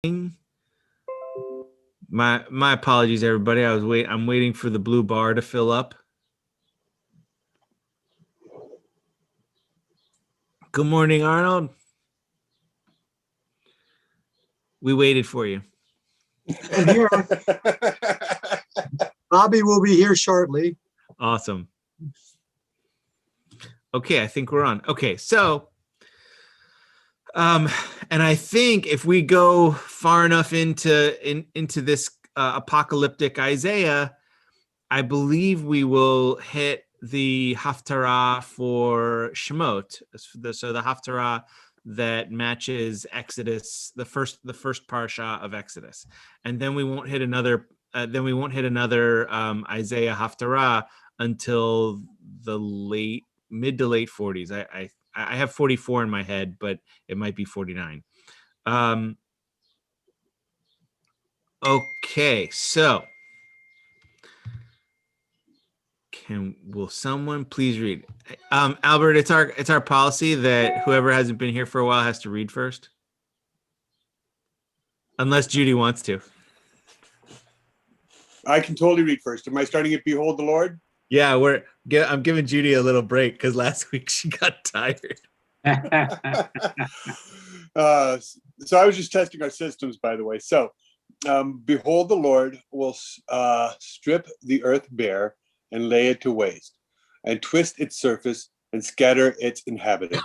My apologies, everybody. I'm waiting for the blue bar to fill up. Good morning, Arnold. We waited for you. I'm here. Bobby will be here shortly. Awesome. Okay, I think we're on. Okay, so and I think if we go far enough into this apocalyptic Isaiah, I believe we will hit the haftarah for Shemot. So the haftarah that matches Exodus, the first parsha of Exodus, and then we won't hit another. Then we won't hit another Isaiah haftarah until the mid to late 40s. I have 44 in my head, but it might be 49. Okay, so will someone please read? Albert, it's our policy that whoever hasn't been here for a while has to read first, unless Judy wants to. I can totally read first. Am I starting at Behold the Lord? Yeah, I'm giving Judy a little break because last week she got tired. So I was just testing our systems, by the way. So, behold, the Lord will strip the earth bare and lay it to waste, and twist its surface and scatter its inhabitants.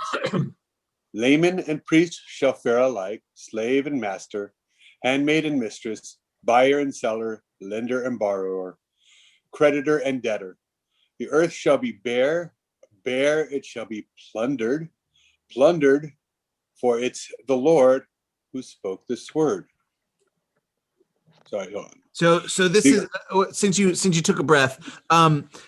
Layman and priest shall fare alike, slave and master, handmaid and mistress, buyer and seller, lender and borrower, creditor and debtor. The earth shall be bare, bare it shall be plundered, plundered, for it's the Lord who spoke this word. Sorry, go on. So this is since you took a breath.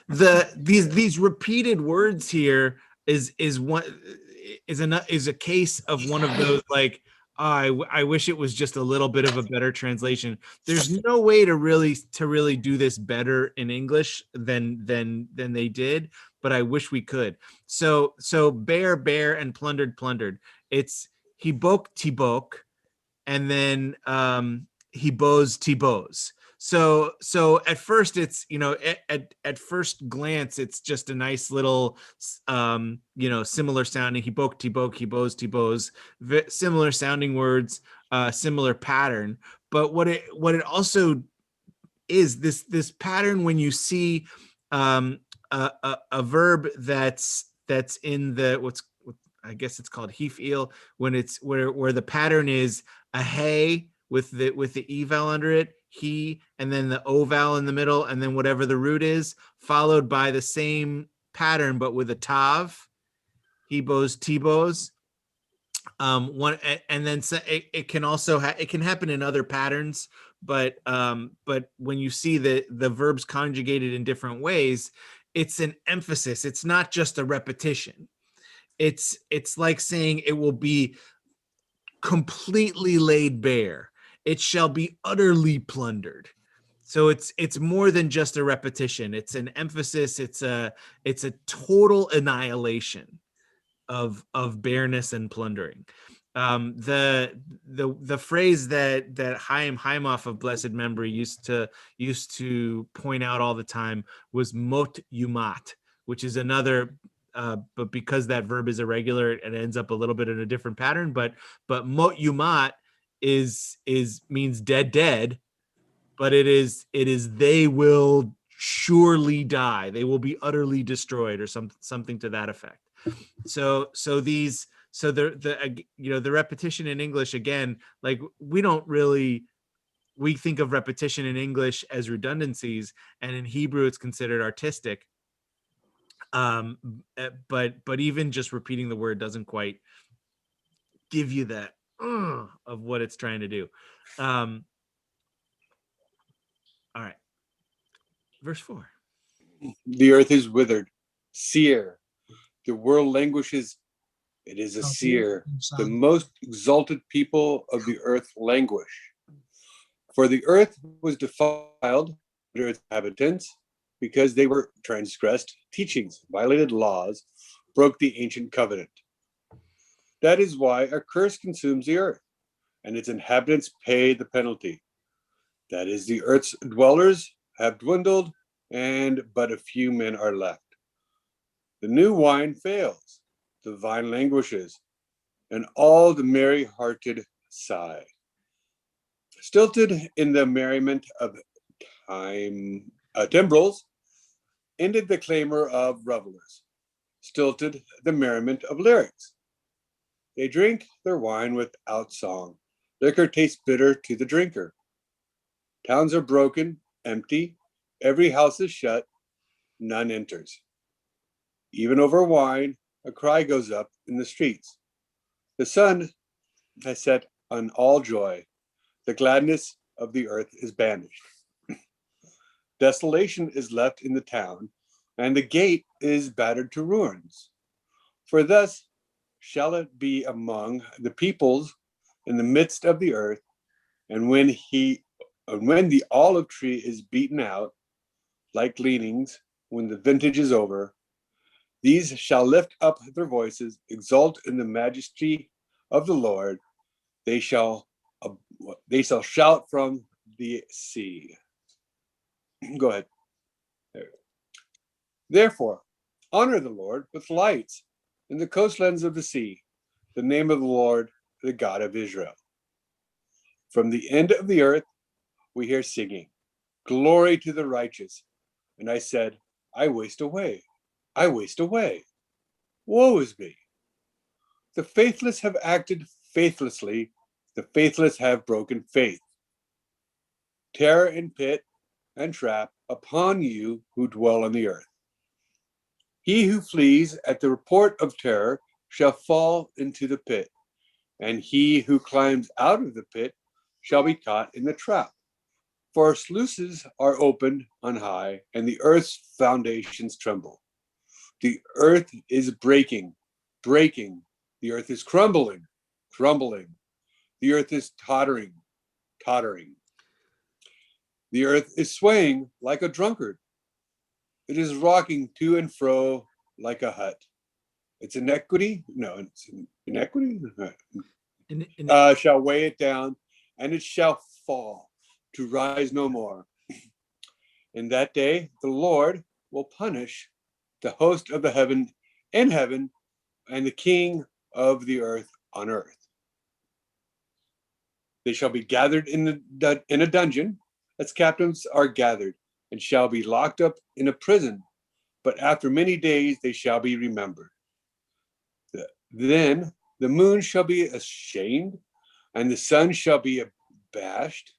These repeated words here is a case of one of those like, I wish it was just a little bit of a better translation. There's no way to really do this better in English than they did, but I wish we could. So bare and plundered. It's hibok tibok, and then hibos tibos. So at first it's, at first glance it's just a nice little similar sounding hibok tibok, hibos tibos, similar sounding words, similar pattern. But what it also is, this pattern when you see a verb that's in the I guess it's called hif'il, when it's where the pattern is a hey with the e vowel under it, he, and then the o vowel in the middle, and then whatever the root is, followed by the same pattern but with a tav, hebos, tibos. And then it can also it can happen in other patterns, but when you see the verbs conjugated in different ways, it's an emphasis. It's not just a repetition. It's like saying it will be completely laid bare. It shall be utterly plundered. So it's more than just a repetition. It's an emphasis. It's a total annihilation of bareness and plundering. The phrase that Chaim Haimoff of blessed memory used to point out all the time was mot yumat, which is another. But because that verb is irregular, it ends up a little bit in a different pattern. But mot yumat means dead, but it is they will surely die. They will be utterly destroyed, or something to that effect. So the repetition in English, again, like we think of repetition in English as redundancies, and in Hebrew it's considered artistic. But even just repeating the word doesn't quite give you that of what it's trying to do. All right, verse 4. The earth is withered, seer. The world languishes. It is a seer. The most exalted people of the earth languish. For the earth was defiled under its inhabitants, because they were transgressed teachings, violated laws, broke the ancient covenant. That is why a curse consumes the earth, and its inhabitants pay the penalty. That is, the earth's dwellers have dwindled, and but a few men are left. The new wine fails, the vine languishes, and all the merry-hearted sigh. Stilted in the merriment of timbrels, ended the clamor of revelers, stilted the merriment of lyrics. They drink their wine without song. Liquor tastes bitter to the drinker. Towns are broken, empty. Every house is shut. None enters. Even over wine, a cry goes up in the streets. The sun has set on all joy. The gladness of the earth is banished. Desolation is left in the town, and the gate is battered to ruins. For thus shall it be among the peoples in the midst of the earth, and when the olive tree is beaten out, like gleanings, when the vintage is over, these shall lift up their voices, exult in the majesty of the Lord. They shall shout from the sea. Go ahead. Therefore, honor the Lord with lights in the coastlands of the sea, the name of the Lord, the God of Israel. From the end of the earth, we hear singing, glory to the righteous. And I said, I waste away. I waste away. Woe is me. The faithless have acted faithlessly. The faithless have broken faith. Terror and pit and trap upon you who dwell on the earth. He who flees at the report of terror shall fall into the pit, and he who climbs out of the pit shall be caught in the trap. For sluices are opened on high, and the earth's foundations tremble. The earth is breaking, breaking. The earth is crumbling, crumbling. The earth is tottering, tottering. The earth is swaying like a drunkard. It is rocking to and fro like a hut. Its inequity, no, it's inequity, shall weigh it down, and it shall fall to rise no more. In that day, the Lord will punish the host of the heaven in heaven, and the king of the earth on earth. They shall be gathered in a dungeon, as captives are gathered, and shall be locked up in a prison. But after many days they shall be remembered. Then the moon shall be ashamed, and the sun shall be abashed,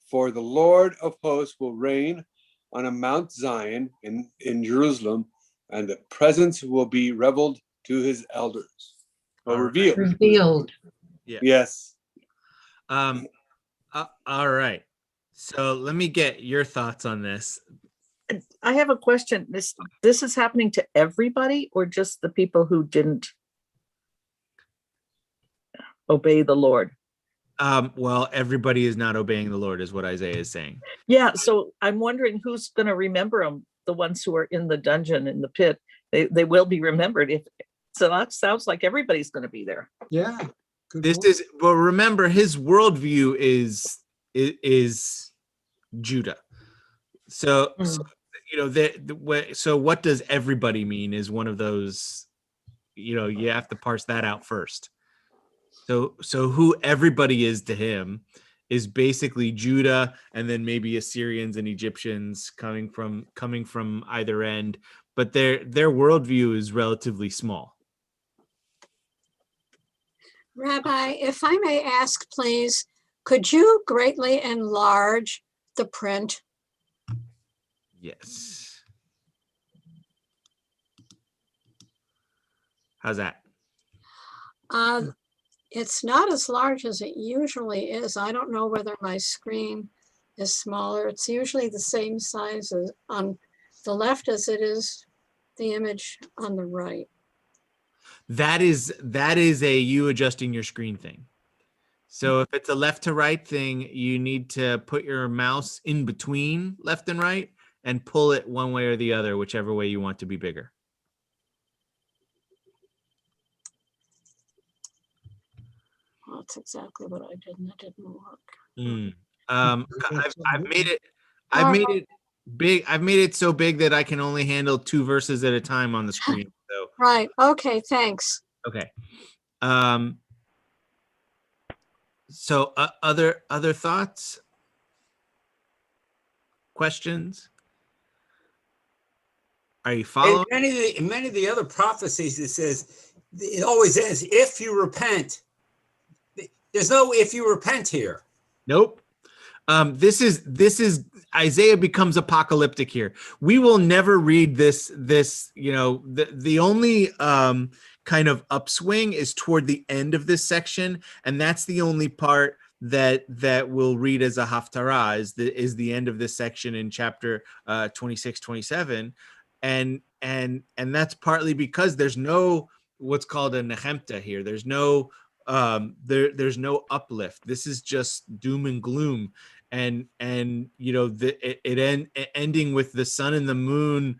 for the Lord of hosts will reign on a Mount Zion in Jerusalem, and the presence will be revealed to his elders. Or revealed. Revealed. Yeah. Yes. All right. So let me get your thoughts on this. I have a question. This is happening to everybody, or just the people who didn't obey the Lord? Well, everybody is not obeying the Lord, is what Isaiah is saying. Yeah, so I'm wondering who's going to remember them. The ones who are in the dungeon, in the pit, they will be remembered. So that sounds like everybody's going to be there. Yeah. Good This point. is, well, remember, his worldview is Judah. So you know, so what does everybody mean is one of those, you know, you have to parse that out first. So who everybody is to him is basically Judah, and then maybe Assyrians and Egyptians coming from either end, but their worldview is relatively small. Rabbi, if I may ask, please, could you greatly enlarge the print? Yes. How's that? It's not as large as it usually is. I don't know whether my screen is smaller. It's usually the same size as on the left as it is the image on the right. That is a you adjusting your screen thing. So if it's a left to right thing, you need to put your mouse in between left and right and pull it one way or the other, whichever way you want to be bigger. that's exactly what I did, and it didn't work. Mm. I've made it. I've All made it big. I've made it so big that I can only handle 2 verses at a time on the screen. So right, okay, thanks. okay. Um. So other thoughts, questions? Are you In following? many of the other prophecies, it says, it always ends, if you repent. There's no if you repent here. Nope. This is Isaiah becomes apocalyptic here. We will never read this. The only kind of upswing is toward the end of this section, and that's the only part that we'll read as a haftarah is the end of this section in chapter 26, 27. And that's partly because there's no what's called a nehemta here. There's no there's no uplift. This is just doom and gloom, and ending with the sun and the moon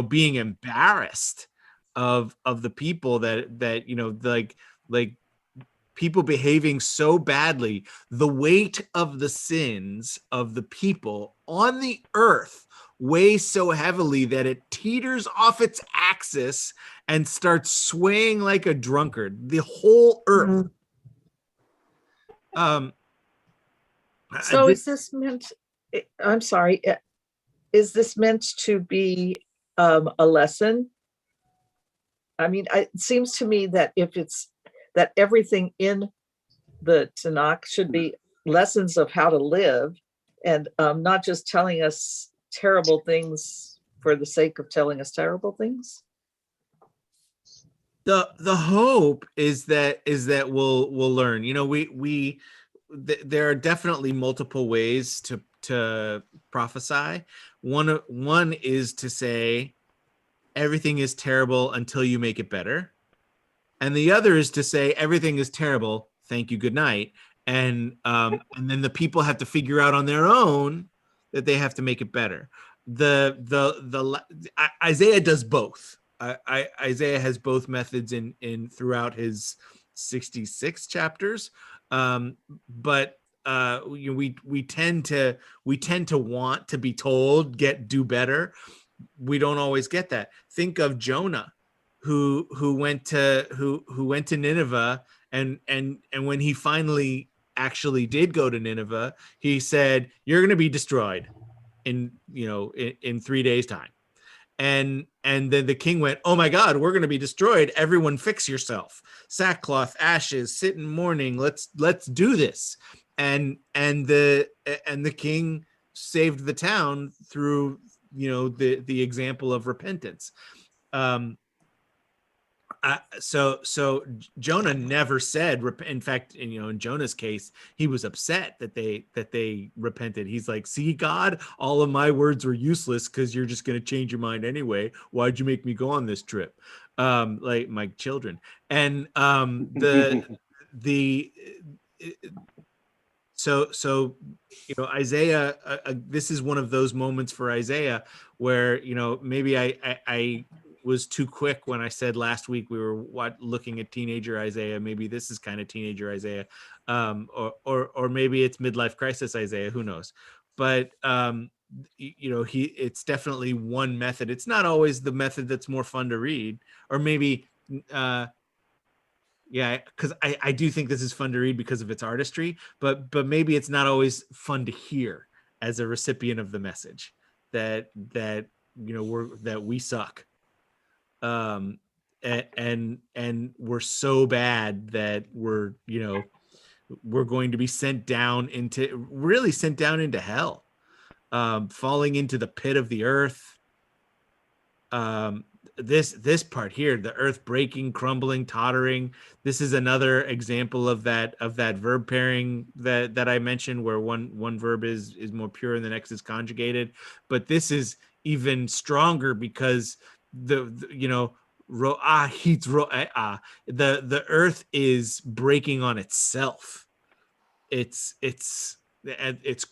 being embarrassed of the people that like people behaving so badly, the weight of the sins of the people on the earth weighs so heavily that it teeters off its axis and starts swaying like a drunkard. The whole earth. So is this meant, I'm sorry, is this meant to be a lesson? I mean, it seems to me that if it's that everything in the Tanakh should be lessons of how to live, and not just telling us terrible things for the sake of telling us terrible things. The hope is that we'll learn. There are definitely multiple ways to prophesy. One is to say everything is terrible until you make it better, and the other is to say everything is terrible, thank you, good night, and then the people have to figure out on their own that they have to make it better. Isaiah does both. Isaiah has both methods in throughout his 66 chapters, but we tend to want to be told do better. We don't always get that. Think of Jonah, who went to Nineveh, and when he finally actually did go to Nineveh, he said, "You're going to be destroyed in 3 days time." And then the king went, "Oh my God, we're going to be destroyed. Everyone fix yourself. Sackcloth, ashes, sit in mourning. Let's do this." And the king saved the town through the example of repentance. So Jonah never said, in fact, in Jonah's case, he was upset that they repented. He's like, "See, God, all of my words were useless because you're just going to change your mind anyway. Why'd you make me go on this trip?" Like my children. And so Isaiah, this is one of those moments for Isaiah where maybe I was too quick when I said last week we were looking at teenager Isaiah. Maybe this is kind of teenager Isaiah, or maybe it's midlife crisis Isaiah. Who knows? But it's definitely one method. It's not always the method that's more fun to read, or maybe. Yeah, because I do think this is fun to read because of its artistry, but maybe it's not always fun to hear as a recipient of the message that we suck, and we're so bad that we're going to be sent down into hell, falling into the pit of the earth. This part here, the earth breaking, crumbling, tottering. This is another example of that verb pairing that I mentioned, where one verb is more pure and the next is conjugated. But this is even stronger because the earth is breaking on itself. It's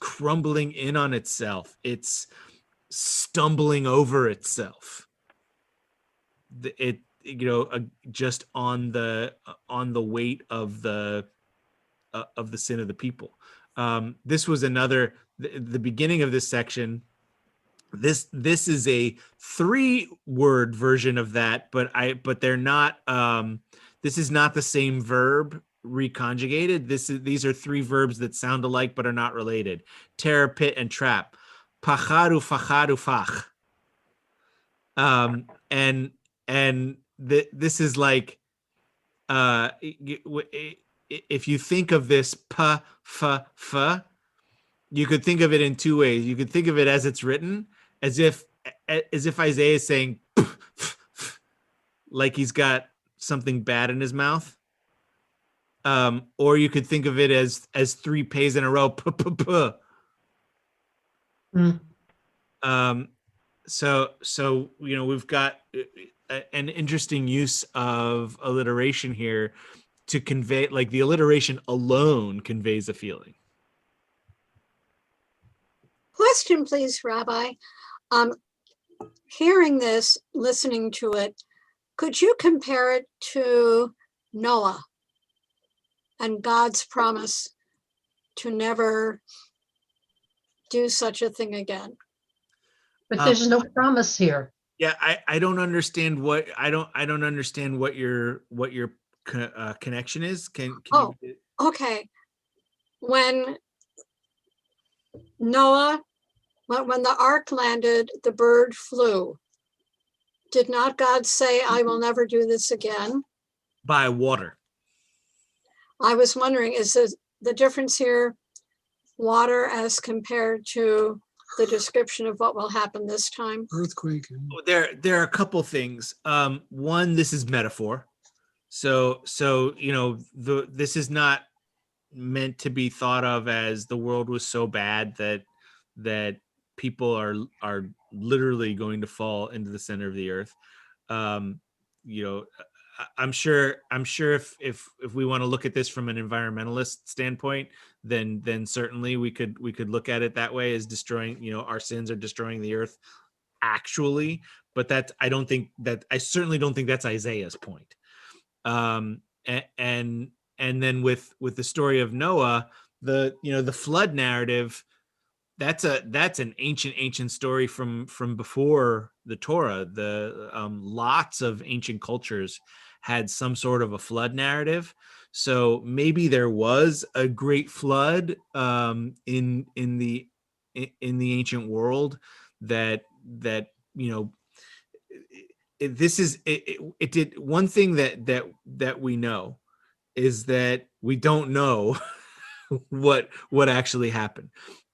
crumbling in on itself. It's stumbling over itself. Just on the weight of the of the sin of the people. This was the beginning of this section. This is a 3-word version of that, but they're not. This is not the same verb reconjugated. These are 3 verbs that sound alike but are not related. Terror, pit, and trap. Pacharu, facharu, fach. This is like, if you think of this pa, fa, fa, you could think of it in 2 ways. You could think of it as it's written, as if Isaiah is saying like he's got something bad in his mouth. Or you could think of it as 3 pays in a row. So we've got an interesting use of alliteration here to convey, like the alliteration alone conveys a feeling. Question, please, Rabbi. Hearing this, listening to it, could you compare it to Noah and God's promise to never do such a thing again? But there's no promise here. Yeah, I don't understand what your connection is. Can Oh, you... okay. When Noah, when the ark landed, the bird flew. Did not God say, I will never do this again? By water. I was wondering, is the difference here water as compared to the description of what will happen this time? Earthquake. There are a couple things. One, this is metaphor. So this is not meant to be thought of as the world was so bad that people are literally going to fall into the center of the earth. I'm sure if we want to look at this from an environmentalist standpoint, then certainly we could look at it that way, as destroying, our sins are destroying the earth actually. But I certainly don't think that's Isaiah's point. And then with the story of Noah, the flood narrative, that's an ancient story from before the Torah. The lots of ancient cultures had some sort of a flood narrative. So maybe there was a great flood in the ancient world that it did. One thing that we know is that we don't know what actually happened.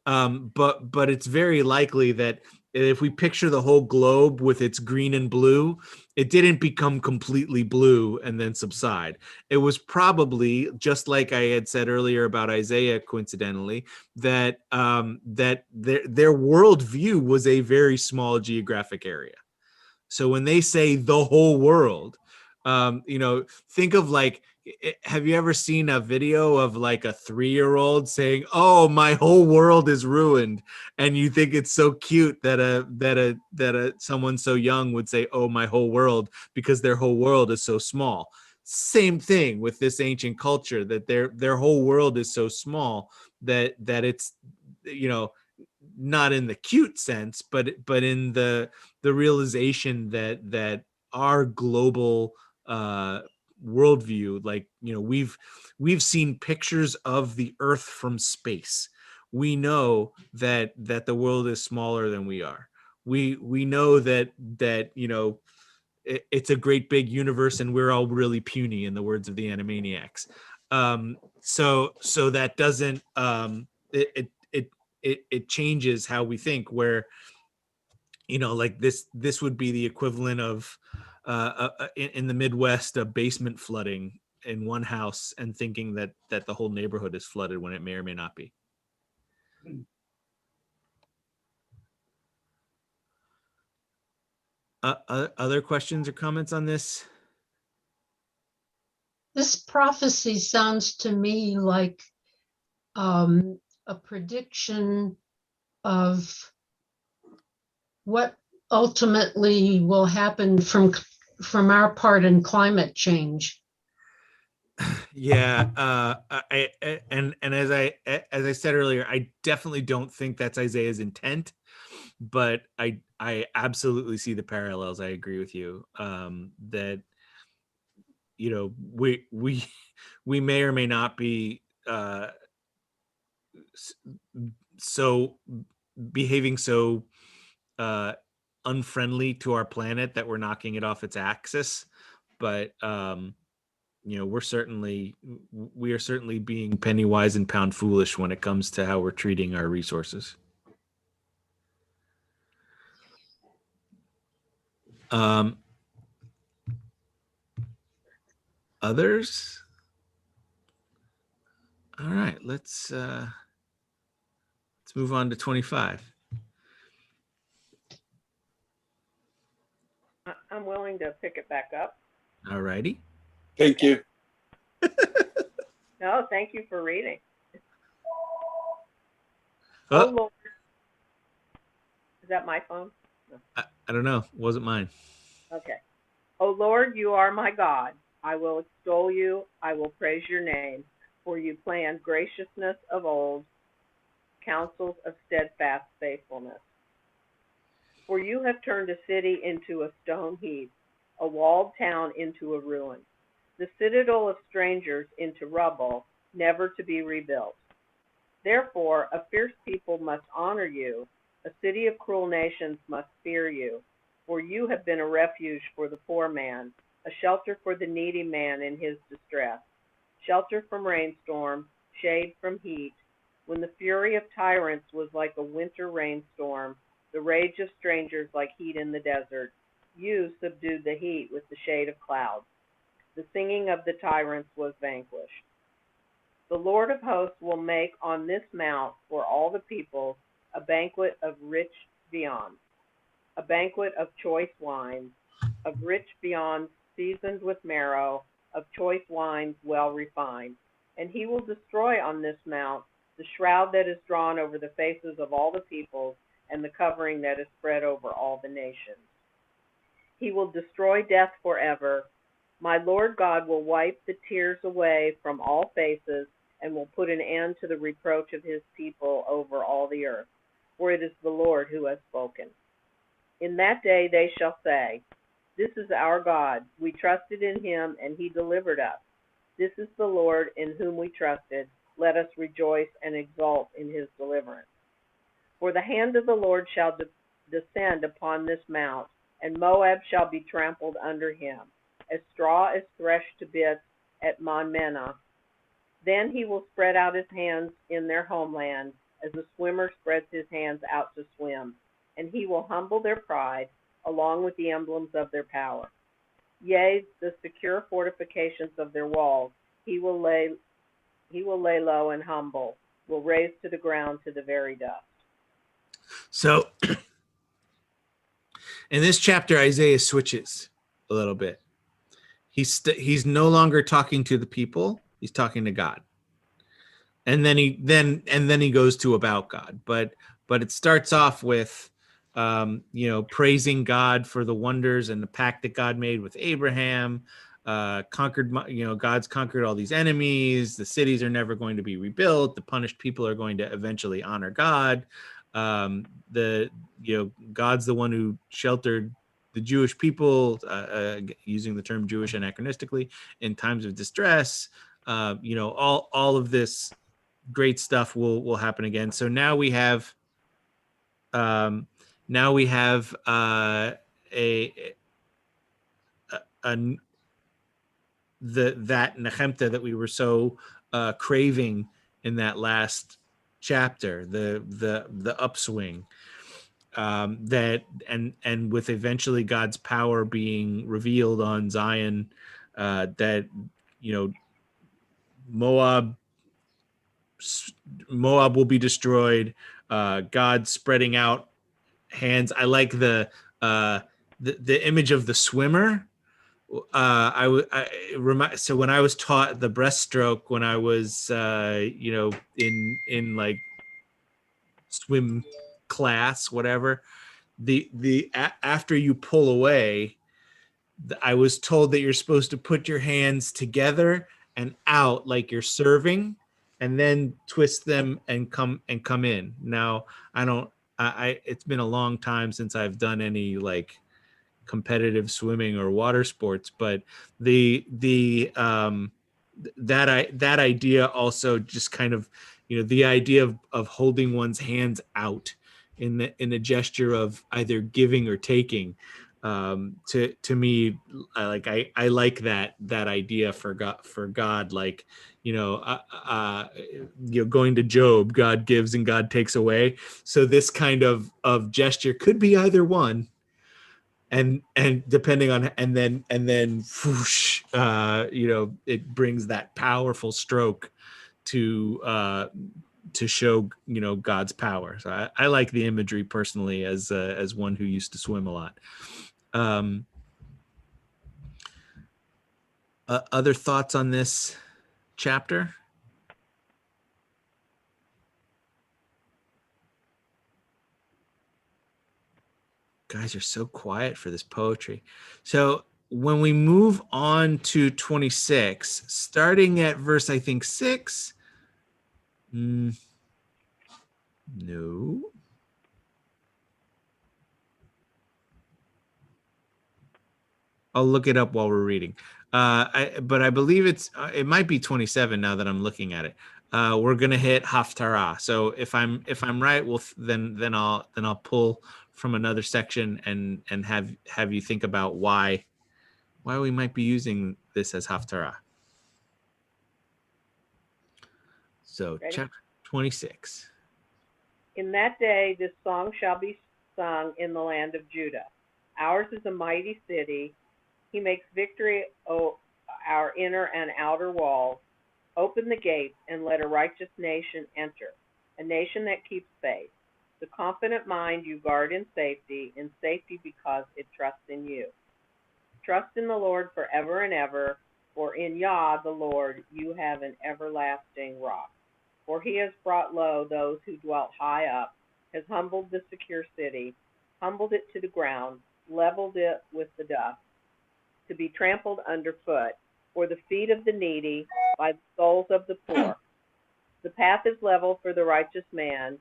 But it's very likely that if we picture the whole globe with its green and blue, it didn't become completely blue and then subside. It was probably, just like I had said earlier about Isaiah, coincidentally, that their worldview was a very small geographic area. So when they say the whole world, think of, like, have you ever seen a video of like a 3-year-old saying, "Oh, my whole world is ruined," and you think it's so cute that someone so young would say, "Oh, my whole world," because their whole world is so small. Same thing with this ancient culture, that their whole world is so small that it's, not in the cute sense, but in the realization that our global worldview, like, we've seen pictures of the earth from space. We know that the world is smaller than we are. We know that it's a great big universe and we're all really puny, in the words of the Animaniacs. So that doesn't it changes how we think, where like this would be the equivalent of in the Midwest, a basement flooding in one house and thinking that the whole neighborhood is flooded when it may or may not be. Other questions or comments on this? This prophecy sounds to me like a prediction of what ultimately will happen from our part in climate change. Yeah, and as I said earlier, I definitely don't think that's Isaiah's intent, but I absolutely see the parallels. I agree with you, that we we may or may not be s- so behaving so uh unfriendly to our planet that we're knocking it off its axis, but we are certainly being penny wise and pound foolish when it comes to how we're treating our resources. um Others. All right, let's move on to 25. I'm willing to pick it back up. All righty. Thank you. No, thank you for reading. Oh, Oh, Lord. Is that my phone? No. I don't know, wasn't mine. Okay. Oh, Lord, you are my God. I will extol you. I will praise your name. For you planned graciousness of old, counsels of steadfast faithfulness. For you have turned a city into a stone heap, a walled town into a ruin, the citadel of strangers into rubble, never to be rebuilt. Therefore, a fierce people must honor you, a city of cruel nations must fear you, for you have been a refuge for the poor man, a shelter for the needy man in his distress, shelter from rainstorm, shade from heat. When the fury of tyrants was like a winter rainstorm, the rage of strangers like heat in the desert, you subdued the heat with the shade of clouds. The singing of the tyrants was vanquished. The Lord of hosts will make on this mount for all the people a banquet of rich viands, a banquet of choice wines, of rich viands seasoned with marrow, of choice wines well refined. And he will destroy on this mount the shroud that is drawn over the faces of all the peoples, and the covering that is spread over all the nations. He will destroy death forever. My Lord God will wipe the tears away from all faces, and will put an end to the reproach of his people over all the earth. For it is the Lord who has spoken. In that day they shall say, this is our God. We trusted in him, and he delivered us. This is the Lord in whom we trusted. Let us rejoice and exult in his deliverance. For the hand of the Lord shall descend upon this mount, and Moab shall be trampled under him, as straw is threshed to bits at Monmena. Then he will spread out his hands in their homeland, as a swimmer spreads his hands out to swim, and he will humble their pride, along with the emblems of their power. Yea, the secure fortifications of their walls, he will lay low and humble, will raise to the ground to the very dust. So in this chapter, Isaiah switches a little bit. He's no longer talking to the people, he's talking to God. And then he goes to about God. But it starts off with praising God for the wonders and the pact that God made with Abraham. God's conquered all these enemies. The cities are never going to be rebuilt. The punished people are going to eventually honor God. God's the one who sheltered the Jewish people, using the term Jewish anachronistically, in times of distress. All of this great stuff will happen again. So now we have that nechemta that we were so craving in that last chapter, the upswing, that and with eventually God's power being revealed on Zion, that Moab will be destroyed. God spreading out hands. I like the image of the swimmer. So when I was taught the breaststroke, when I was in like swim class, whatever, after you pull away, I was told that you're supposed to put your hands together and out like you're serving, and then twist them and come in. Now, I don't I it's been a long time since I've done any like competitive swimming or water sports, but that idea also just kind of, the idea of holding one's hands out in a gesture of either giving or taking, to me, I like that idea for God, like, going to Job, God gives and God takes away. So this kind of gesture could be either one, and depending on, and then whoosh, it brings that powerful stroke to show, God's power. So I like the imagery personally, as one who used to swim a lot. Other thoughts on this chapter? Guys are so quiet for this poetry. So when we move on to 26, starting at verse, I think 6. No. I'll look it up while we're reading. But I believe it might be 27 now that I'm looking at it. We're gonna hit Haftarah. So if I'm right, then I'll pull from another section and have you think about why we might be using this as Haftarah. So Ready? chapter 26. In that day, this song shall be sung in the land of Judah. Ours is a mighty city. He makes victory our inner and outer walls. Open the gates and let a righteous nation enter, a nation that keeps faith. The confident mind you guard in safety because it trusts in you. Trust in the Lord forever and ever, for in Yah, the Lord, you have an everlasting rock. For he has brought low those who dwelt high up, has humbled the secure city, humbled it to the ground, leveled it with the dust, to be trampled underfoot, for the feet of the needy, by the soles of the poor. The path is level for the righteous man.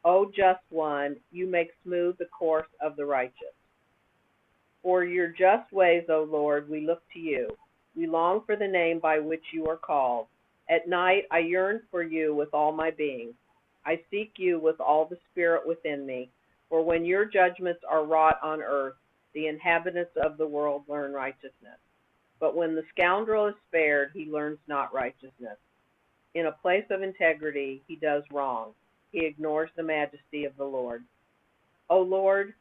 O just one, you make smooth the course of the righteous. For your just ways, O Lord, we look to you. We long for the name by which you are called. At night I yearn for you with all my being. I seek you with all the spirit within me. For when your judgments are wrought on earth, the inhabitants of the world learn righteousness. But when the scoundrel is spared, he learns not righteousness. In a place of integrity, he does wrong. He ignores the majesty of the Lord. O Lord,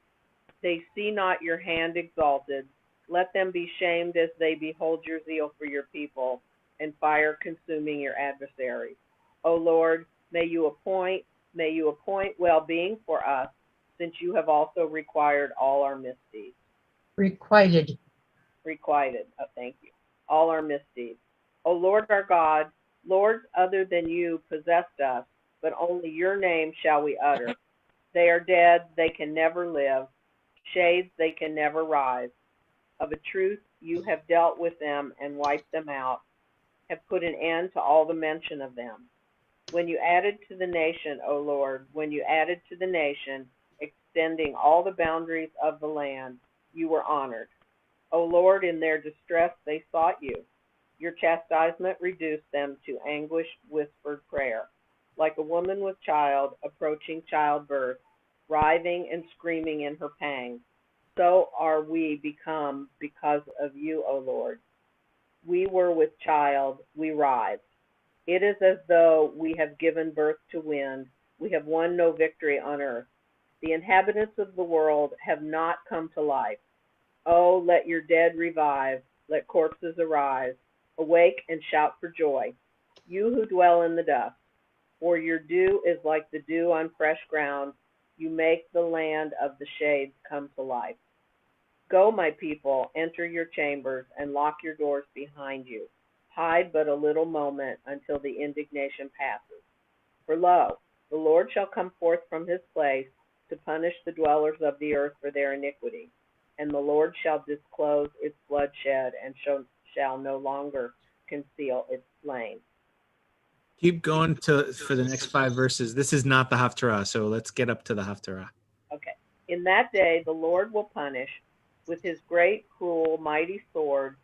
they see not your hand exalted. Let them be shamed as they behold your zeal for your people and fire consuming your adversaries. O Lord, may you appoint well-being for us, since you have also required all our misdeeds. Requited. Thank you. All our misdeeds. O Lord our God, lords other than you possessed us, but only your name shall we utter. They are dead, they can never live. Shades, they can never rise. Of a truth, you have dealt with them and wiped them out, have put an end to all the mention of them. When you added to the nation, O Lord, extending all the boundaries of the land, you were honored. O Lord, in their distress they sought you. Your chastisement reduced them to anguished whispered prayer, like a woman with child approaching childbirth, writhing and screaming in her pangs. So are we become because of you, O Lord. We were with child, we writhed. It is as though we have given birth to wind. We have won no victory on earth. The inhabitants of the world have not come to life. Oh, let your dead revive. Let corpses arise. Awake and shout for joy, you who dwell in the dust. For your dew is like the dew on fresh ground. You make the land of the shades come to life. Go, my people, enter your chambers and lock your doors behind you. Hide but a little moment until the indignation passes. For lo, the Lord shall come forth from his place to punish the dwellers of the earth for their iniquity. And the Lord shall disclose its bloodshed and shall no longer conceal its slain. Keep going for the next 5 verses. This is not the Haftarah, so let's get up to the Haftarah. Okay. In that day, the Lord will punish with his great, cruel, mighty sword,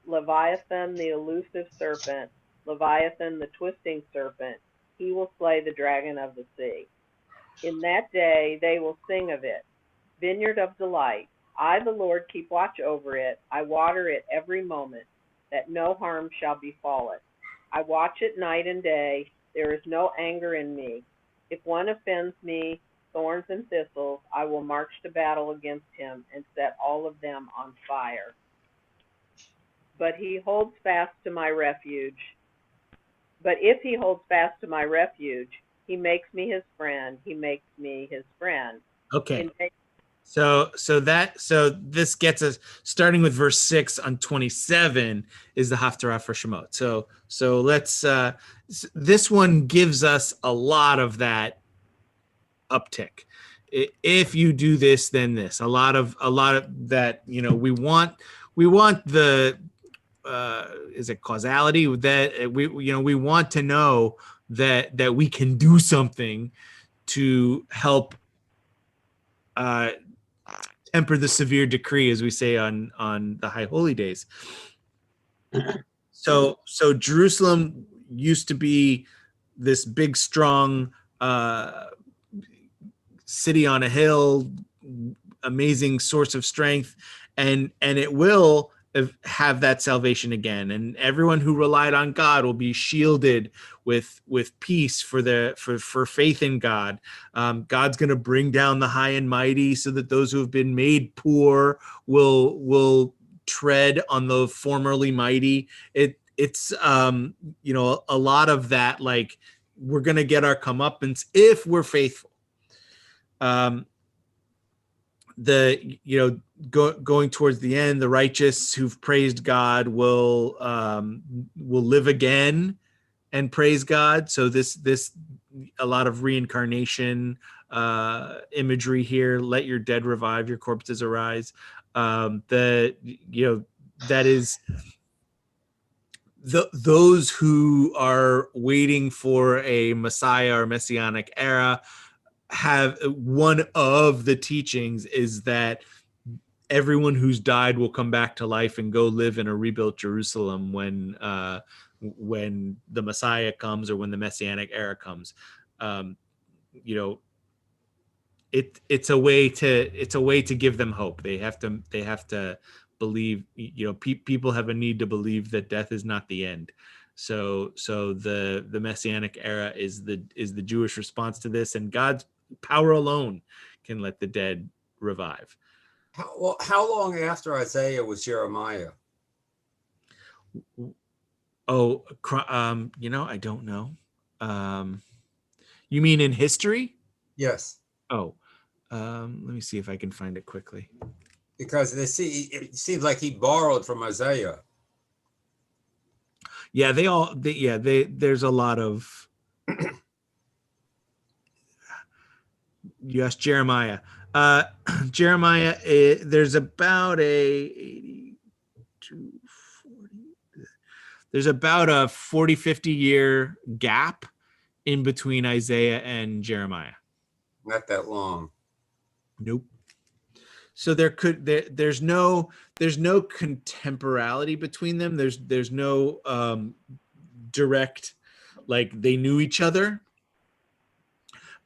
Leviathan the elusive serpent, Leviathan the twisting serpent. He will slay the dragon of the sea. In that day, they will sing of it, vineyard of delight. I, the Lord, keep watch over it. I water it every moment, that no harm shall befall it. I watch it night and day. There is no anger in me. If one offends me, thorns and thistles, I will march to battle against him and set all of them on fire. But he holds fast to my refuge. But if he holds fast to my refuge, he makes me his friend. He makes me his friend. Okay. So this gets us starting with verse 6 on 27 is the Haftarah for Shemot. So let's this one gives us a lot of that uptick. If you do this, then this. A lot of that. We want the is it causality that we want to know that we can do something to help temper the severe decree, as we say on the high holy days. So Jerusalem used to be this big, strong city on a hill, amazing source of strength, and it will have that salvation again, and everyone who relied on God will be shielded with peace for faith in God. God's going to bring down the high and mighty, so that those who have been made poor will tread on the formerly mighty. It's a lot of that, like, we're going to get our comeuppance if we're faithful. Going towards the end, the righteous who've praised God will live again and praise God. So this a lot of reincarnation imagery here. Let your dead revive, your corpses arise. That is those who are waiting for a Messiah or Messianic era. Have one of the teachings is that everyone who's died will come back to life and go live in a rebuilt Jerusalem when the Messiah comes, or when the Messianic era comes. It's a way to give them hope. They have to believe. People have a need to believe that death is not the end. So the Messianic era is the Jewish response to this, and God's power alone can let the dead revive. How long after Isaiah was Jeremiah? I don't know. You mean in history? Yes. Let me see if I can find it quickly. Because it seems like he borrowed from Isaiah. Yeah, there's a lot of. Yes, Jeremiah. Jeremiah, there's about a 40-50 year gap in between Isaiah and Jeremiah. Not that long. Nope. So there's no contemporality between them. There's no direct, like, they knew each other.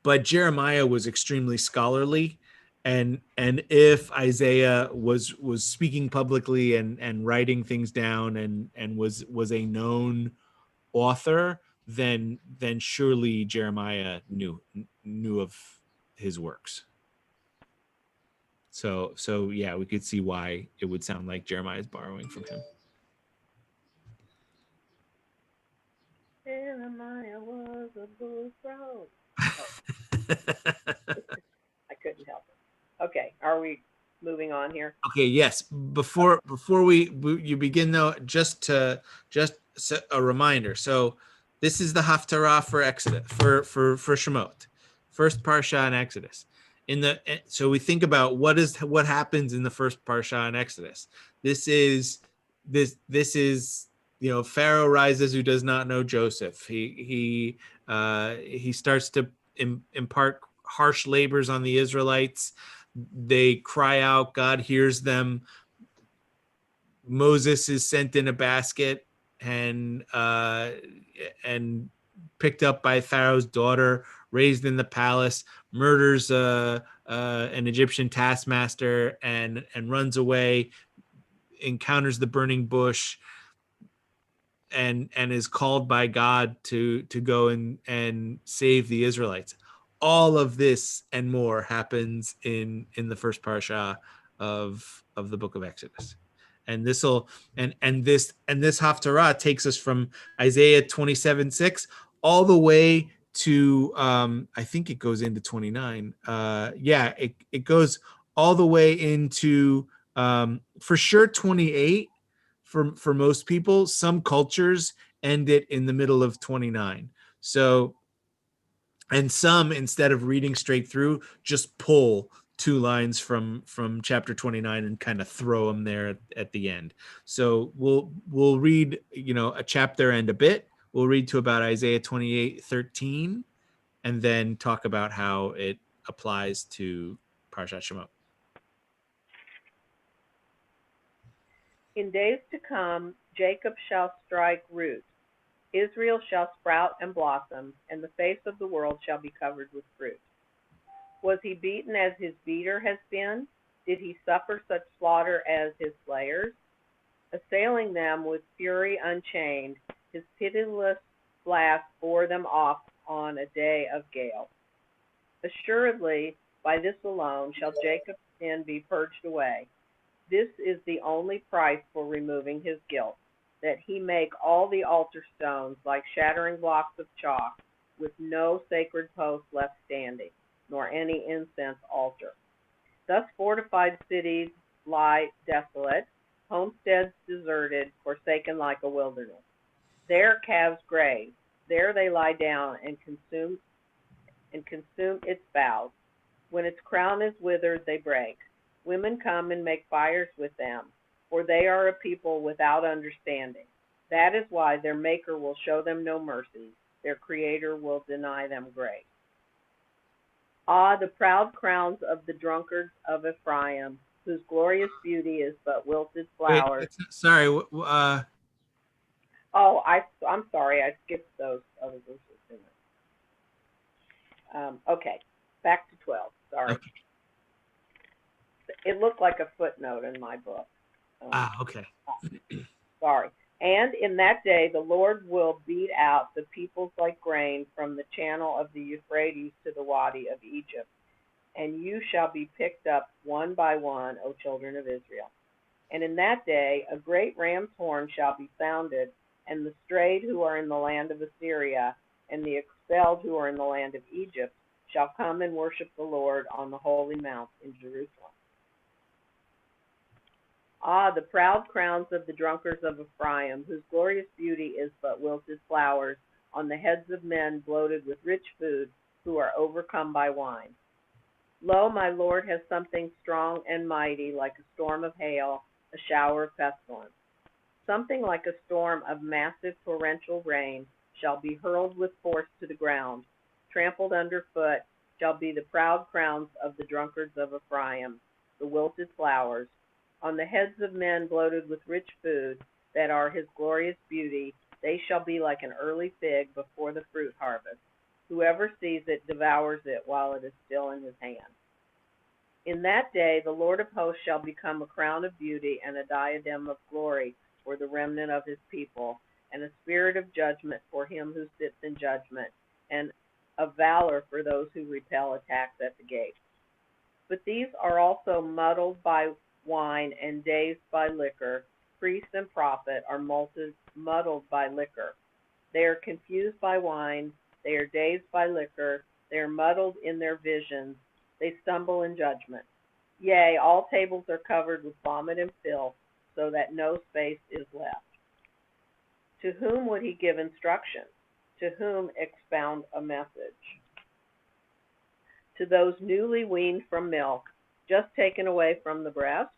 But Jeremiah was extremely scholarly, and if Isaiah was speaking publicly and writing things down and was a known author, then surely Jeremiah knew of his works. So yeah, we could see why it would sound like Jeremiah is borrowing from him. Jeremiah was a bull frog. I couldn't help it. Okay, are we moving on here? Okay, yes. Before you begin, though, just a reminder. So this is the Haftarah for Exodus, for Shemot, first parsha in Exodus. So we think about what happens in the first parsha in Exodus. This is Pharaoh rises who does not know Joseph. He starts to impart harsh labors on the Israelites. They cry out, God hears them. Moses is sent in a basket and picked up by Pharaoh's daughter, raised in the palace, murders an Egyptian taskmaster, and runs away, encounters the burning bush, and is called by God to go and save the Israelites. All of this and more happens in the first parasha of the book of Exodus. And this Haftarah takes us from Isaiah 27:6 all the way to I think it goes into 29. It goes all the way into for sure 28 for most people. Some cultures end it in the middle of 29. So, and some, instead of reading straight through, just pull 2 lines from chapter 29 and kind of throw them there at the end. So we'll read a chapter and a bit. We'll read to about Isaiah 28:13, and then talk about how it applies to Parshat Shemot. In days to come, Jacob shall strike root. Israel shall sprout and blossom, and the face of the world shall be covered with fruit. Was he beaten as his beater has been? Did he suffer such slaughter as his slayers? Assailing them with fury unchained, his pitiless blast bore them off on a day of gale. Assuredly, by this alone shall Jacob's sin be purged away. This is the only price for removing his guilt, that he make all the altar stones like shattering blocks of chalk, with no sacred post left standing, nor any incense altar. Thus fortified cities lie desolate, homesteads deserted, forsaken like a wilderness. There calves graze, there they lie down and consume its boughs. When its crown is withered, they break. Women come and make fires with them, for they are a people without understanding. That is why their Maker will show them no mercy. Their Creator will deny them grace. Ah, the proud crowns of the drunkards of Ephraim, whose glorious beauty is but wilted flowers. Wait, sorry. I'm sorry. I skipped those other verses. Okay, back to 12. Sorry. Okay. It looked like a footnote in my book. Okay. Sorry. And in that day the Lord will beat out the peoples like grain from the channel of the Euphrates to the Wadi of Egypt. And you shall be picked up one by one, O children of Israel. And in that day a great ram's horn shall be sounded, and the strayed who are in the land of Assyria, and the expelled who are in the land of Egypt, shall come and worship the Lord on the holy mount in Jerusalem. Ah, the proud crowns of the drunkards of Ephraim, whose glorious beauty is but wilted flowers, on the heads of men bloated with rich food, who are overcome by wine. Lo, my Lord has something strong and mighty, like a storm of hail, a shower of pestilence. Something like a storm of massive torrential rain shall be hurled with force to the ground. Trampled underfoot shall be the proud crowns of the drunkards of Ephraim, the wilted flowers. On the heads of men bloated with rich food, that are his glorious beauty, they shall be like an early fig before the fruit harvest. Whoever sees it devours it while it is still in his hand. In that day the Lord of hosts shall become a crown of beauty and a diadem of glory for the remnant of his people, and a spirit of judgment for him who sits in judgment, and of valor for those who repel attacks at the gate. But these are also muddled by wine and dazed by liquor. Priest and prophet are muddled by liquor. They are confused by wine. They are dazed by liquor. They are muddled in their visions. They stumble in judgment. Yea, all tables are covered with vomit and filth, so that no space is left. To whom would he give instruction? To whom expound a message? To those newly weaned from milk, just taken away from the breast?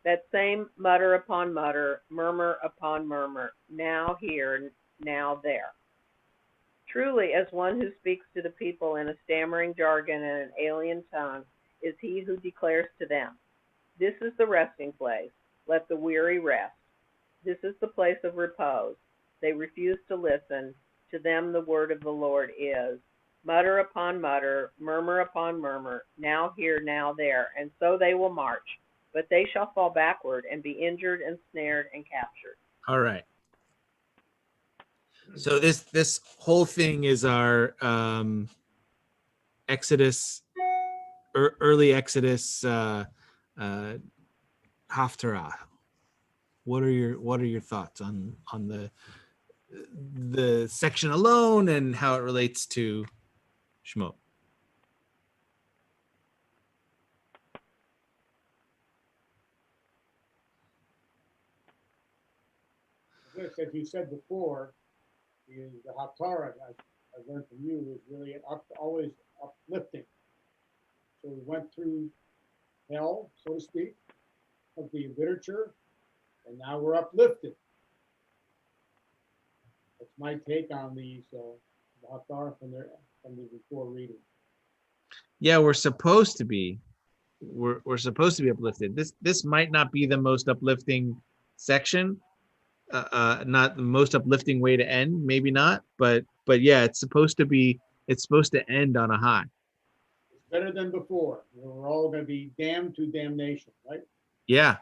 That same mutter upon mutter, murmur upon murmur, now here, now there. Truly, as one who speaks to the people in a stammering jargon and an alien tongue, is he who declares to them, this is the resting place, let the weary rest. This is the place of repose. They refuse to listen. To them the word of the Lord is, mutter upon mutter, murmur upon murmur, now here, now there, and so they will march. But they shall fall backward and be injured and snared and captured. All right. So this whole thing is our Exodus, early Exodus Haftarah. What are your thoughts on the section alone and how it relates to Shemot? This, as you said before, is the Haftarah I learned from you is really always uplifting. So we went through hell, so to speak, of the literature, and now we're uplifted. That's my take on these the Haftarah from the before reading. Yeah, we're supposed to be. We're supposed to be uplifted. This might not be the most uplifting section. Not the most uplifting way to end, maybe not, but yeah, it's supposed to end on a high. It's better than before. We're all going to be damned to damnation, right? Yeah.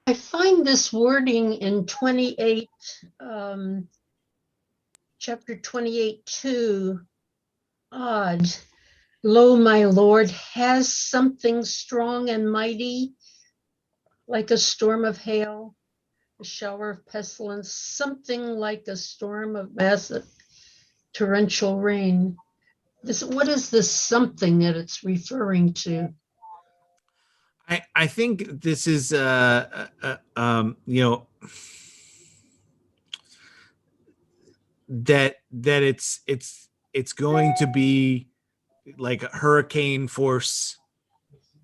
I find this wording in 28, chapter 28:2 odd. Lo, my Lord has something strong and mighty, like a storm of hail, a shower of pestilence, something like a storm of massive torrential rain. What is this something that it's referring to? I think this is that it's going to be like a hurricane force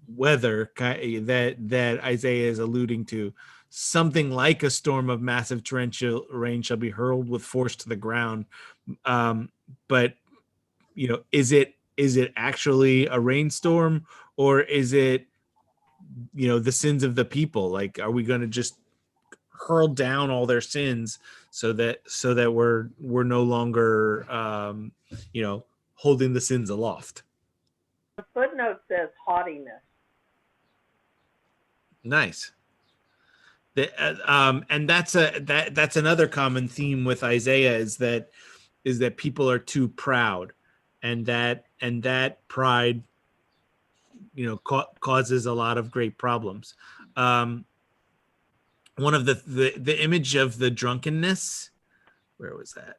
weather that Isaiah is alluding to. Something like a storm of massive torrential rain shall be hurled with force to the ground. But is it actually a rainstorm, or is it the sins of the people? Like, are we going to just hurl down all their sins so that we're no longer holding the sins aloft? The footnote says haughtiness. Nice. And that's another common theme with Isaiah is that people are too proud, and that pride causes a lot of great problems. One of the image of the drunkenness, where was that?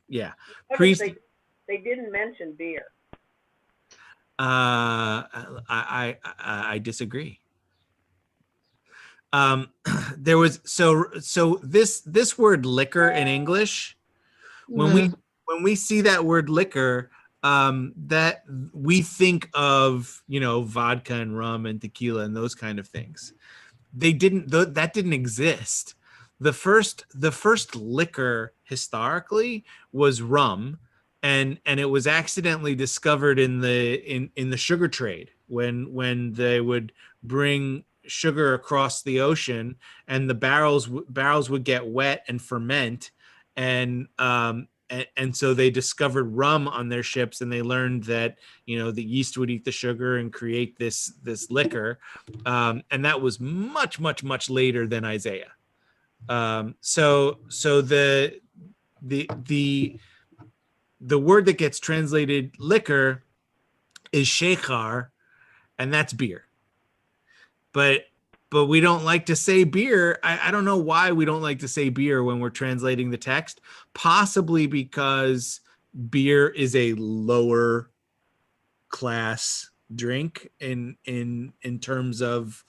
Yeah. Priest. They didn't mention beer. I disagree. There was so this word liquor in English, when we see that word liquor, that we think of vodka and rum and tequila and those kind of things. That didn't exist. The first liquor historically was rum, and it was accidentally discovered in the sugar trade when they would bring sugar across the ocean, and the barrels would get wet and ferment, and so they discovered rum on their ships, and they learned that the yeast would eat the sugar and create this liquor, and that was much later than Isaiah. So the word that gets translated liquor is shechar, and that's beer. But we don't like to say beer. I don't know why we don't like to say beer when we're translating the text. Possibly because beer is a lower class drink in terms of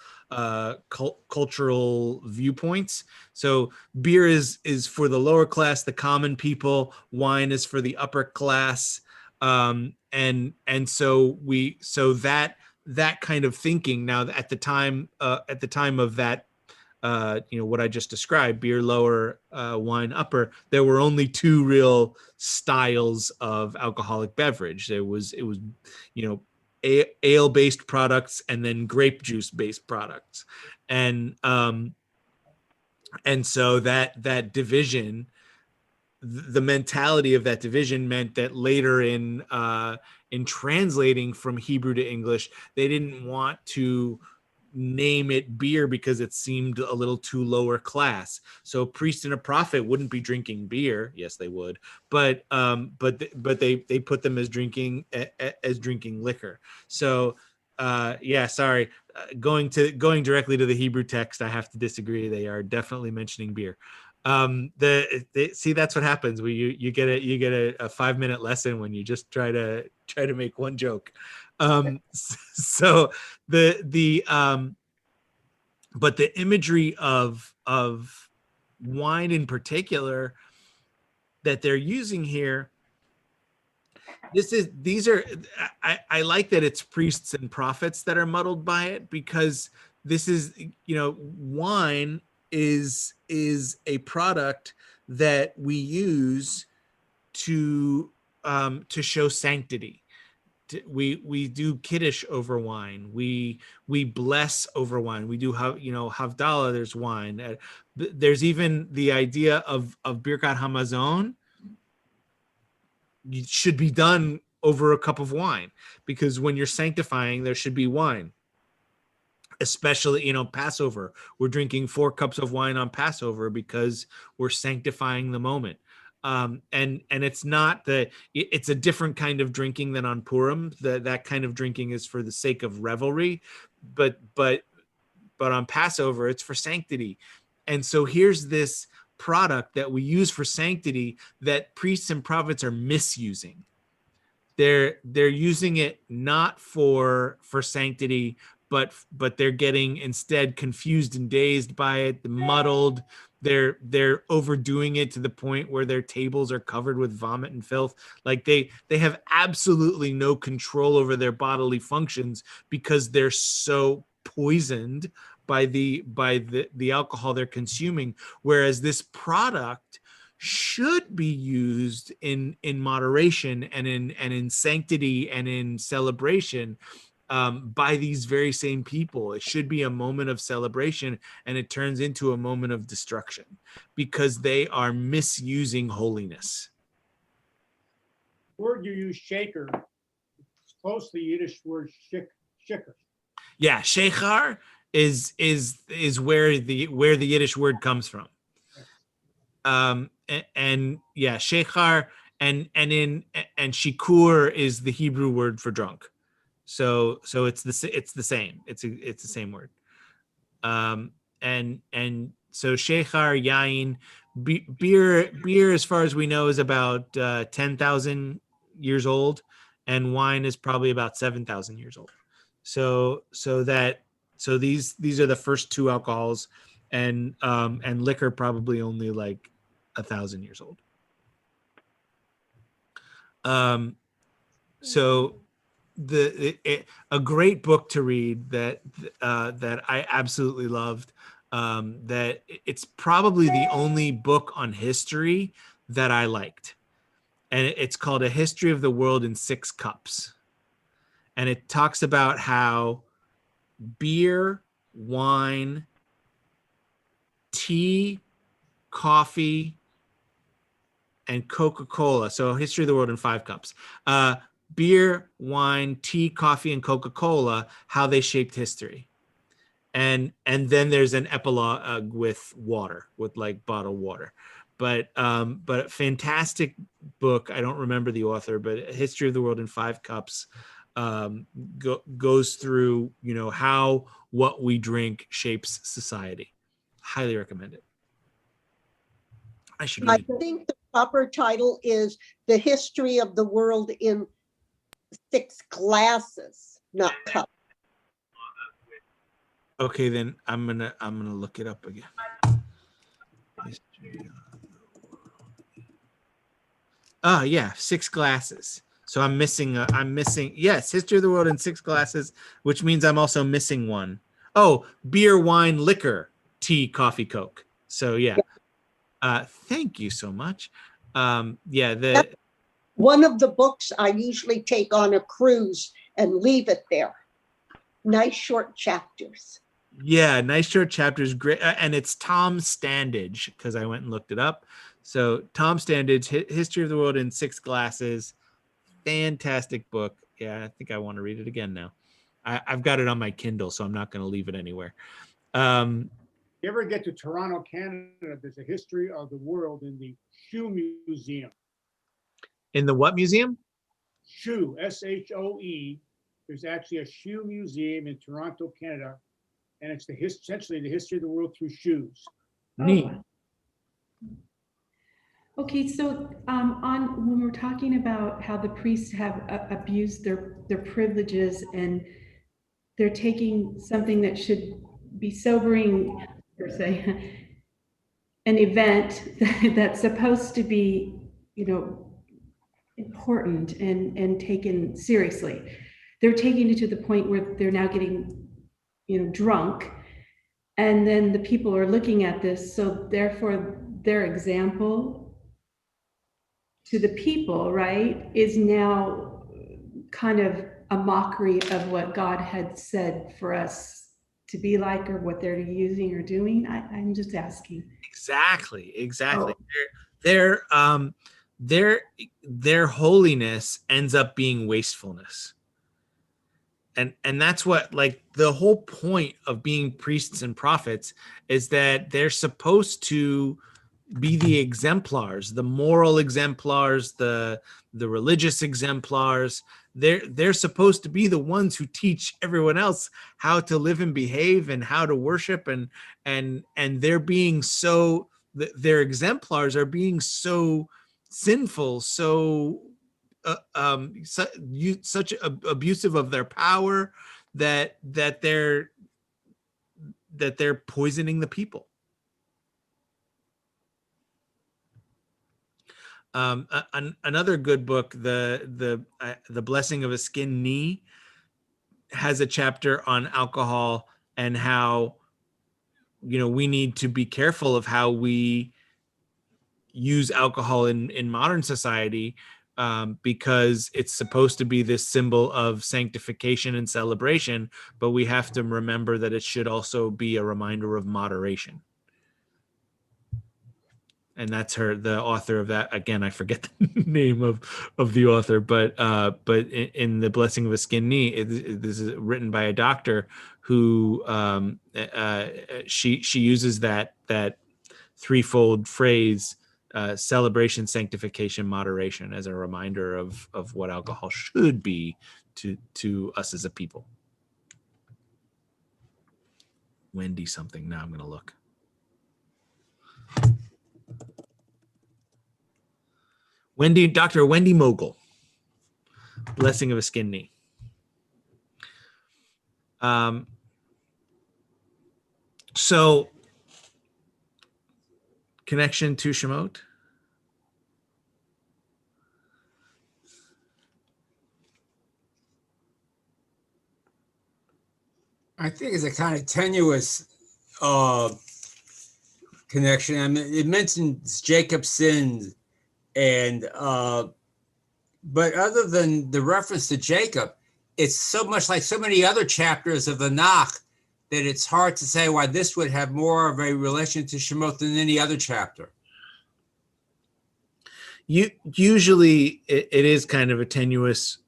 cultural viewpoints. So beer is for the lower class, the common people. Wine is for the upper class. And so that kind of thinking now at the time of that, what I just described, beer lower, wine upper, there were only two real styles of alcoholic beverage. It was ale based products and then grape juice based products. And so that division, the mentality of that division meant that later in translating from Hebrew to English, they didn't want to name it beer because it seemed a little too lower class. So a priest and a prophet wouldn't be drinking beer. Yes, they would, but they put them as drinking liquor. So sorry, going directly to the Hebrew text, I have to disagree. They are definitely mentioning beer. See, that's what happens when you get a 5-minute lesson when you just try to make one joke. So but the imagery of wine in particular that they're using here, I like that it's priests and prophets that are muddled by it, because this is, wine is a product that we use to show sanctity. We do kiddush over wine. We bless over wine. We do Havdalah. There's wine. There's even the idea of Birkat Hamazon. It should be done over a cup of wine, because when you're sanctifying, there should be wine. Especially, Passover. We're drinking 4 cups of wine on Passover because we're sanctifying the moment. And it's not it's a different kind of drinking than on Purim. That kind of drinking is for the sake of revelry, but on Passover it's for sanctity. And so here's this product that we use for sanctity that priests and prophets are misusing. They're using it not for sanctity, but they're getting instead confused and dazed by it, muddled. They're overdoing it to the point where their tables are covered with vomit and filth. Like they have absolutely no control over their bodily functions because they're so poisoned by the alcohol they're consuming. Whereas this product should be used in moderation and in sanctity and in celebration, by these very same people. It should be a moment of celebration, and it turns into a moment of destruction because they are misusing holiness. The word you use, shaker, it's close to the Yiddish word shikker. Yeah, shechar is where the Yiddish word comes from. And yeah, shechar and shikur is the Hebrew word for drunk. So it's the same. It's the same word. And so shechar, yain, beer, as far as we know, is about 10,000 years old, and wine is probably about 7,000 years old. So these are the first two alcohols, and liquor probably only like 1,000 years old. So a great book to read that I absolutely loved. That it's probably the only book on history that I liked, and it's called A History of the World in 6 Cups, and it talks about how beer, wine, tea, coffee, and Coca-Cola. So History of the World in 5 cups. Beer, wine, tea, coffee, and Coca-Cola, how they shaped history. And then there's an epilogue with water, with like bottled water. But fantastic book. I don't remember the author, but History of the World in 5 cups goes through, how what we drink shapes society. Highly recommend it. I think the proper title is The History of the World in 6 Glasses, not cups. Okay, then I'm gonna look it up again. Yeah, 6 Glasses. So I'm missing. Yes, history of the world in 6 glasses, which means I'm also missing one. Oh, beer, wine, liquor, tea, coffee, Coke. So yeah. Thank you so much. Yeah. One of the books I usually take on a cruise and leave it there. Nice short chapters. Yeah, nice short chapters, great, and it's Tom Standage because I went and looked it up. So Tom Standage, History of the World in 6 glasses, fantastic book. Yeah, I think I want to read it again now. I've got it on my Kindle, so I'm not going to leave it anywhere. You ever get to Toronto, Canada? There's a history of the world in the Shoe Museum. In the what museum? Shoe, SHOE. There's actually a shoe museum in Toronto, Canada, and it's essentially the history of the world through shoes. Neat. Oh. Okay, so on when we're talking about how the priests have abused their privileges and they're taking something that should be sobering, per se, an event that's supposed to be, important and taken seriously. They're taking it to the point where they're now getting, drunk. And then the people are looking at this. So therefore their example to the people, right, is now kind of a mockery of what God had said for us to be like, or what they're using or doing. I'm just asking. Exactly. Oh. Their holiness ends up being wastefulness. And that's what, like, the whole point of being priests and prophets is that they're supposed to be the exemplars, the moral exemplars, the religious exemplars. They're supposed to be the ones who teach everyone else how to live and behave and how to worship, and they're being so, their exemplars are being so sinful, so such abusive of their power that they're poisoning the people. Another good book, the Blessing of a Skinned Knee, has a chapter on alcohol and how, we need to be careful of how we use alcohol in modern society, because it's supposed to be this symbol of sanctification and celebration, but we have to remember that it should also be a reminder of moderation. And that's the author of that. Again, I forget the name of the author, but in The Blessing of a Skinned Knee, this is written by a doctor who she uses that threefold phrase, celebration, sanctification, moderation, as a reminder of what alcohol should be to us as a people. Wendy something. Now I'm going to look. Dr. Wendy Mogul, Blessing of a Skinned Knee. So, connection to Shemot? I think it's a kind of tenuous connection. I mean, it mentions Jacob's sins, and but other than the reference to Jacob, it's so much like so many other chapters of the Tanakh that it's hard to say why this would have more of a relation to Shemot than any other chapter. Usually it is kind of a tenuous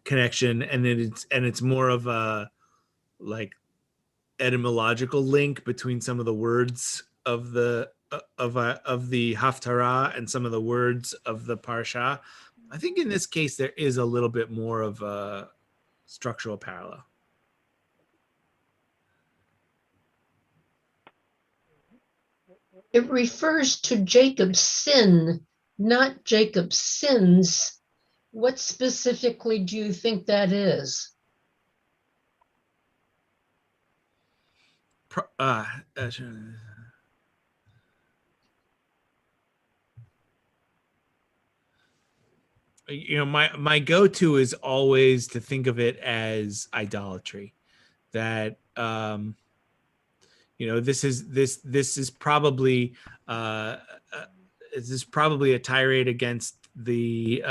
connection, and it's more of a, like, etymological link between some of the words of the Haftarah and some of the words of the Parsha. I think in this case there is a little bit more of a structural parallel. It refers to Jacob's sin, not Jacob's sins. What specifically do you think that is? my go-to is always to think of it as idolatry. That this is probably a tirade against the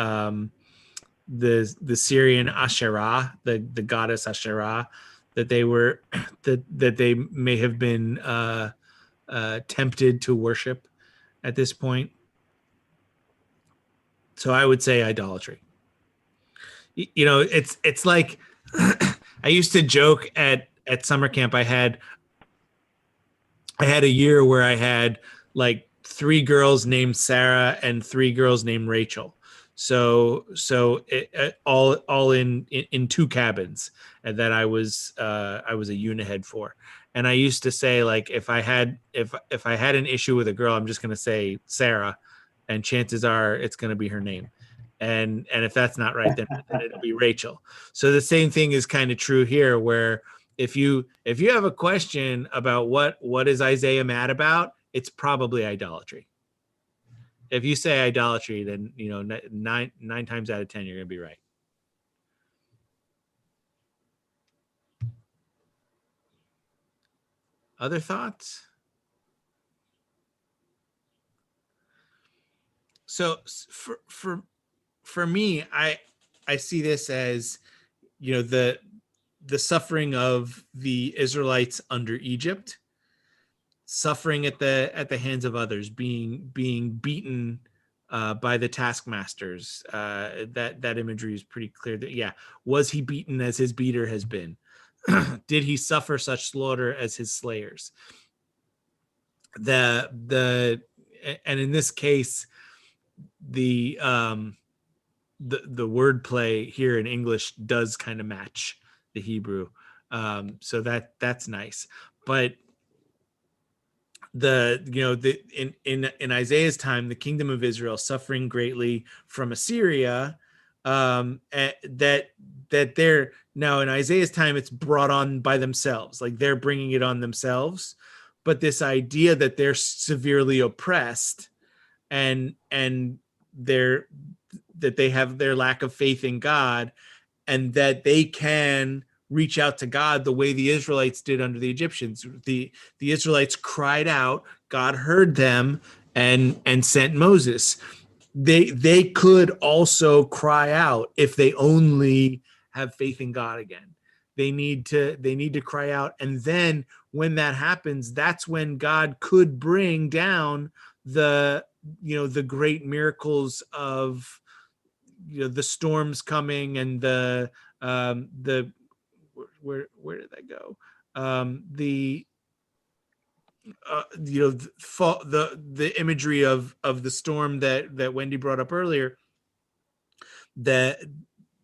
Syrian Asherah, the goddess Asherah, that they may have been tempted to worship at this point. So I would say idolatry. It's like I used to joke at summer camp. I had a year where I had like 3 girls named Sarah and 3 girls named Rachel. So all in 2 cabins, and that I was a unit head for. And I used to say, like, if I had an issue with a girl, I'm just going to say Sarah, and chances are it's going to be her name. And if that's not right, then it'll be Rachel. So the same thing is kind of true here, where if you have a question about what is Isaiah mad about, it's probably idolatry. If you say idolatry, then 9 times out of 10 you're going to be right. Other thoughts? So for me, I see this as the suffering of the Israelites under Egypt, suffering at the hands of others, being beaten by the taskmasters. That imagery is pretty clear. That was he beaten as his beater has been? Did he suffer such slaughter as his slayers? And in this case, the wordplay here in English does kind of match the Hebrew, so that's nice. But in Isaiah's time, the kingdom of Israel suffering greatly from Assyria, that they're now in Isaiah's time, it's brought on by themselves, like they're bringing it on themselves. But this idea that they're severely oppressed and that they have their lack of faith in God, and that they can reach out to God the way the Israelites did under the Egyptians. The Israelites cried out, God heard them and sent Moses. They could also cry out if they only have faith in God again. They need to cry out, and then when that happens, that's when God could bring down the great miracles of the storms coming and the where did that go? The imagery of the storm that Wendy brought up earlier, that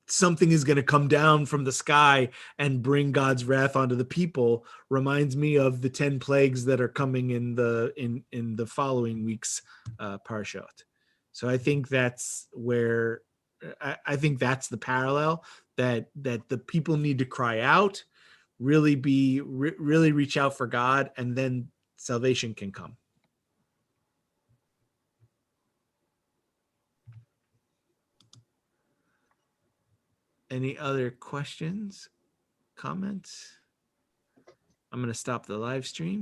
something is going to come down from the sky and bring God's wrath onto the people, reminds me of the 10 plagues that are coming in the following week's parashot. So I think that's where I think that's the parallel, that the people need to cry out, really reach out for God, and then salvation can come. Any other questions, comments? I'm going to stop the live stream.